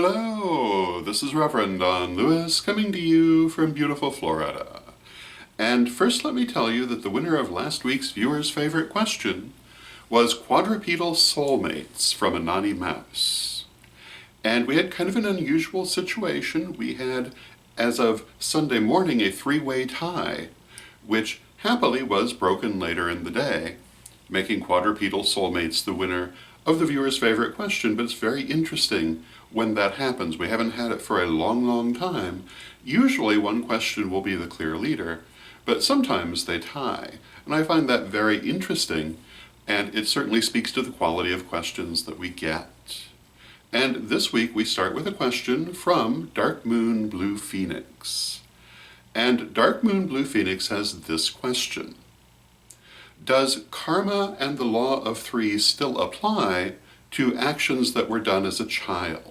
Hello, this is Reverend Don Lewis coming to you from beautiful Florida. And first let me tell you that the winner of last week's viewer's favorite question was quadrupedal soulmates from Anani Mouse. And we had kind of an unusual situation. We had, as of Sunday morning, a three-way tie, which happily was broken later in the day, making quadrupedal soulmates the winner of the viewer's favorite question. But it's very interesting when that happens. We haven't had it for a long, long time. Usually one question will be the clear leader, but sometimes they tie. And I find that very interesting, and it certainly speaks to the quality of questions that we get. And this week we start with a question from Dark Moon Blue Phoenix. And Dark Moon Blue Phoenix has this question: does karma and the law of three still apply to actions that were done as a child?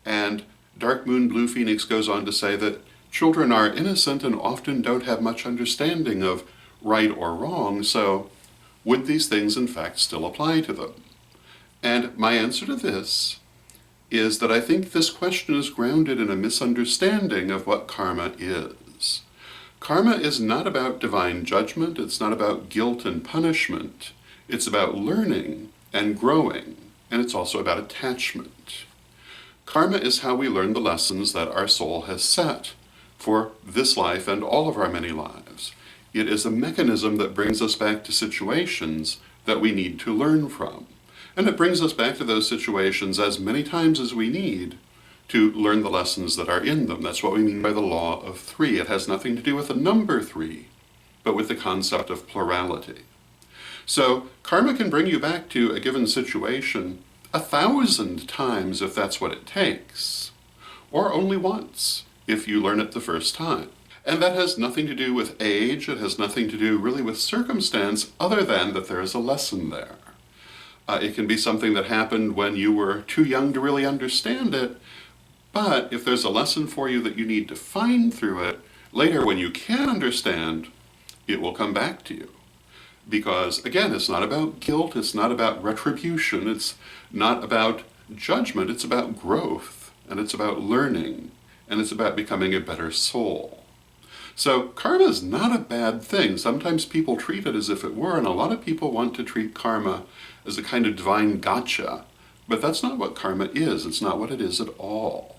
And Dark Moon Blue Phoenix goes on to say that children are innocent and often don't have much understanding of right or wrong, so would these things in fact still apply to them? And my answer to this is that I think this question is grounded in a misunderstanding of what karma is. Karma is not about divine judgment, it's not about guilt and punishment, it's about learning and growing, and it's also about attachment. Karma is how we learn the lessons that our soul has set for this life and all of our many lives. It is a mechanism that brings us back to situations that we need to learn from. And it brings us back to those situations as many times as we need to learn the lessons that are in them. That's what we mean by the law of three. It has nothing to do with the number three, but with the concept of plurality. So karma can bring you back to a given situation 1,000 times if that's what it takes, or only once if you learn it the first time. And that has nothing to do with age, it has nothing to do really with circumstance, other than that there is a lesson there. It can be something that happened when you were too young to really understand it, but if there's a lesson for you that you need to find through it, later when you can understand, it will come back to you. Because, again, it's not about guilt, it's not about retribution, it's not about judgment, it's about growth, and it's about learning, and it's about becoming a better soul. So karma is not a bad thing. Sometimes people treat it as if it were, and a lot of people want to treat karma as a kind of divine gotcha. But that's not what karma is. It's not what it is at all.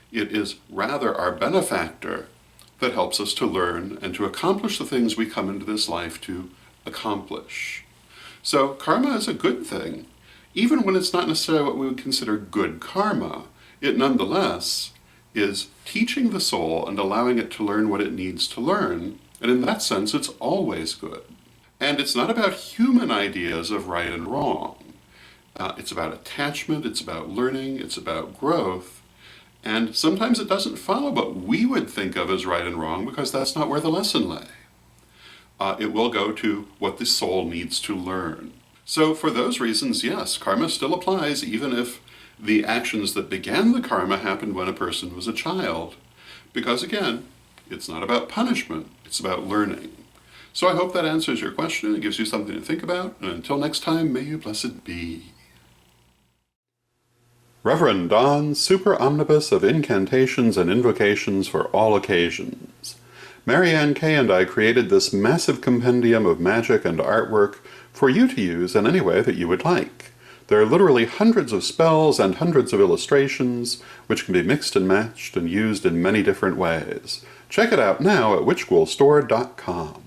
It is rather our benefactor that helps us to learn and to accomplish the things we come into this life to accomplish. So karma is a good thing. Even when it's not necessarily what we would consider good karma, it nonetheless is teaching the soul and allowing it to learn what it needs to learn, and in that sense it's always good. And it's not about human ideas of right and wrong. It's about attachment, it's about learning, it's about growth, and sometimes it doesn't follow what we would think of as right and wrong because that's not where the lesson lay. It will go to what the soul needs to learn. So for those reasons, yes, karma still applies even if the actions that began the karma happened when a person was a child. Because again, it's not about punishment, it's about learning. So I hope that answers your question and gives you something to think about, and until next time, may you blessed be. Reverend Don, super omnibus of incantations and invocations for all occasions. Marianne Kay and I created this massive compendium of magic and artwork for you to use in any way that you would like. There are literally hundreds of spells and hundreds of illustrations, which can be mixed and matched and used in many different ways. Check it out now at witchghoulstore.com.